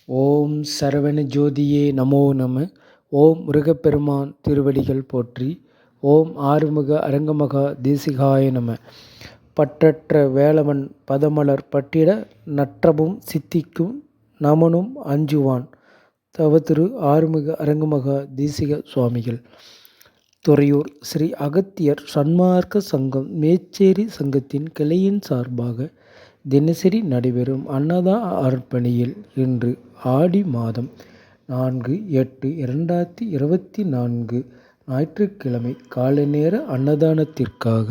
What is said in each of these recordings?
ஓம் சரவண ஜோதியே நமோ நம. ஓம் முருகப்பெருமான் திருவடிகள் போற்றி. ஓம் ஆறுமுக அரங்கமகா தேசிகாய நம. பற்றற்ற வேலவன் பதமலர் பட்டிட நற்றமும் சித்திக்கும் நமனும் அஞ்சுவான். தவ திரு ஆறுமுக அரங்கமகா தேசிக சுவாமிகள். துறையூர் ஸ்ரீ அகத்தியர் சன்மார்க்க சங்கம் மேச்சேரி சங்கத்தின் கிளையின் சார்பாக தினசரி நடைபெறும் அன்னதான அர்ப்பணியில் இன்று ஆடி மாதம் 4/8/2024 ஞாயிற்றுக்கிழமை காலை நேர அன்னதானத்திற்காக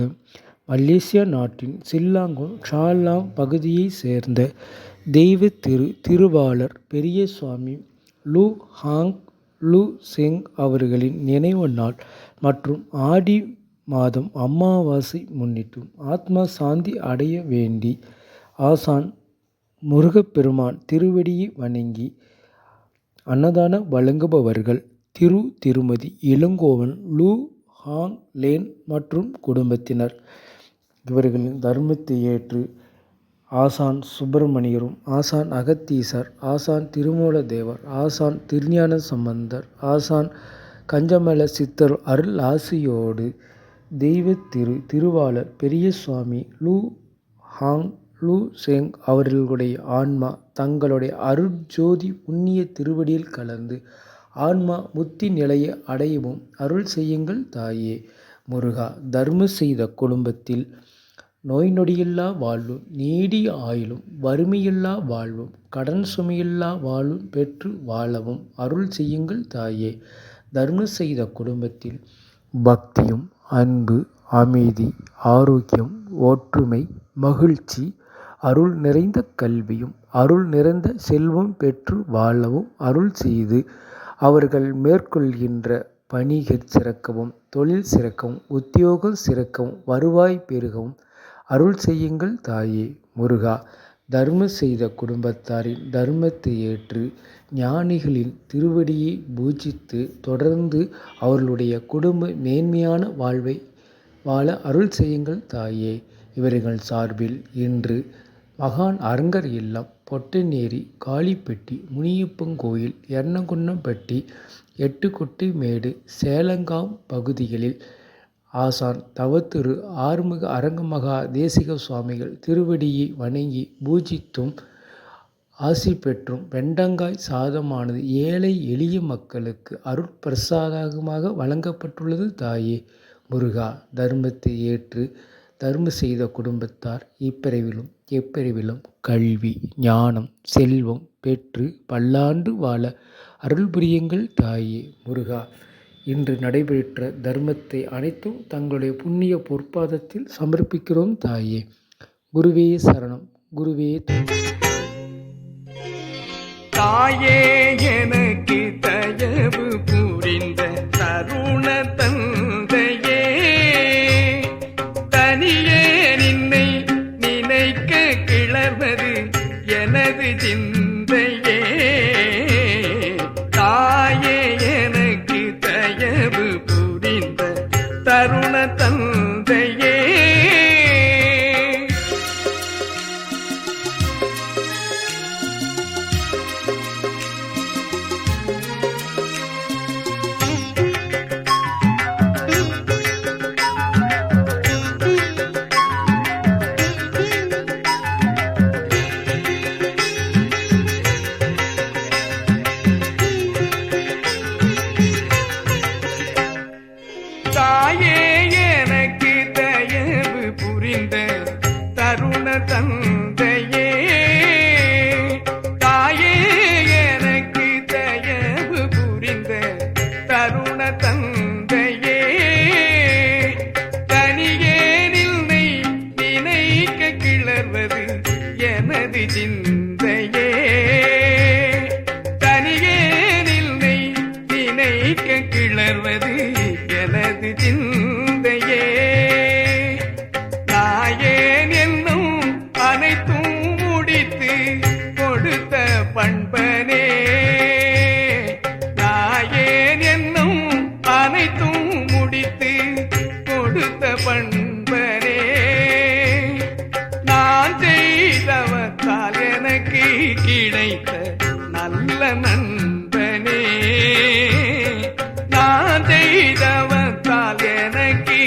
மலேசியா நாட்டின் சில்லாங்கூர் ஷாலாம் பகுதியைச் சேர்ந்த தெய்வ திருவாளர் பெரியசுவாமி லூ ஹாங் லூ செங் அவர்களின் நினைவு நாள் மற்றும் ஆடி மாதம் அமாவாசை முன்னிட்டு ஆத்மா சாந்தி அடைய வேண்டி ஆசான் முருகப்பெருமான் திருவடியை வணங்கி அன்னதானம் வழங்குபவர்கள் திருமதி இளங்கோவன் லூ ஹாங் லேன் மற்றும் குடும்பத்தினர். இவர்களின் தர்மத்தை ஏற்று ஆசான் சுப்பிரமணியரும், ஆசான் அகத்தீசர், ஆசான் திருமூலதேவர், ஆசான் திருஞான சம்பந்தர், ஆசான் கஞ்சமல சித்தர் அருள் ஆசியோடு தெய்வ திருவாளர் பெரியசுவாமி லூ ஹாங் லூ செங் அவர்களுடைய ஆன்மா தங்களுடைய அருட்ஜோதி புண்ணிய திருவடியில் கலந்து ஆன்மா முத்தி நிலையை அடையவும் அருள் செய்யுங்கள் தாயே. முருகா, தர்ம செய்த குடும்பத்தில் நோய் நொடியில்லா வாழ்வும், நீடிய ஆயுளும், வறுமையில்லா வாழ்வும், கடன் சுமையில்லா வாழ்வும் பெற்று வாழவும் அருள் செய்யுங்கள் தாயே. தர்ம செய்த குடும்பத்தில் பக்தியும், அன்பு, அமைதி, ஆரோக்கியம், ஒற்றுமை, மகிழ்ச்சி, அருள் நிறைந்த கல்வியும், அருள் நிறைந்த செல்வம் பெற்று வாழவும் அருள் செய்து அவர்கள் மேற்கொள்கின்ற பணிகள் சிறக்கவும், தொழில் சிறக்கவும், உத்தியோகம் சிறக்கவும், வருவாய் பெருகவும் அருள் செய்யுங்கள் தாயே. முருகா, தர்ம செய்த குடும்பத்தாரின் தர்மத்தை ஏற்று ஞானிகளின் திருவடியை பூஜித்து தொடர்ந்து அவர்களுடைய குடும்ப மேன்மையான வாழ்வை வாழ அருள் செய்யுங்கள் தாயே. இவர்கள் சார்பில் இன்று மகான் அரங்கர் இல்லம், பொட்டநேரி, காளிப்பட்டி, முனியப்பங்கோயில், எர்ணகுன்னம்பட்டி, எட்டுக்குட்டிமேடு, சேலங்காம் பகுதிகளில் ஆசான் தவத்திரு ஆறுமுக அரங்கமகா தேசிக சுவாமிகள் திருவடியை வணங்கி பூஜித்தும் ஆசி பெற்றும் வெண்டங்காய் சாதமானது ஏழை எளிய மக்களுக்கு அருட்பிரசாதமாக வழங்கப்பட்டுள்ளது தாயே. முருகா, தர்மத்தை ஏற்று தர்ம செய்த குடும்பத்தார் இப்பிறவிலும் எப்பிறவிலும் கல்வி, ஞானம், செல்வம் பெற்று பல்லாண்டு வாழ அருள் புரியுங்கள் தாயே. முருகா, இன்று நடைபெற்ற தர்மத்தை அனைத்தும் தங்களுடைய புண்ணிய பொற்பாதத்தில் சமர்ப்பிக்கிறோம் தாயே. குருவே சரணம். குருவே தாயே, எனக்கு தயவு புரிந்த தருண தந்தையே, தனியே நின்னை நினைக்க கிளர்வது எனது சிந்தையே. தாயே, எனக்கு தயவு புரிந்த தருண தந்தையே, தாயே, எனக்கு தயவு புரிந்த தருண தந்தையே, தாயே, எனக்கு தயவு புரிந்த தருண தந்தையே, தனியே நின்னை நினைக்க கிளர்வது எனது சிந்தையே. தனியே நின்னை நினைக்க கிளர்வது எனது சிந்தையே. நாயேன் என்னும் அனைத்தும் முடித்து கொடுத்த பண்பனே, நாயேன் என்னும் அனைத்தும் முடித்து கொடுத்த பண்பனே, நான் செய்தவத்தால் எனக்கு கிடைத்த நல்ல நண்பனே நான் செய்தவத்தால் எனக்கு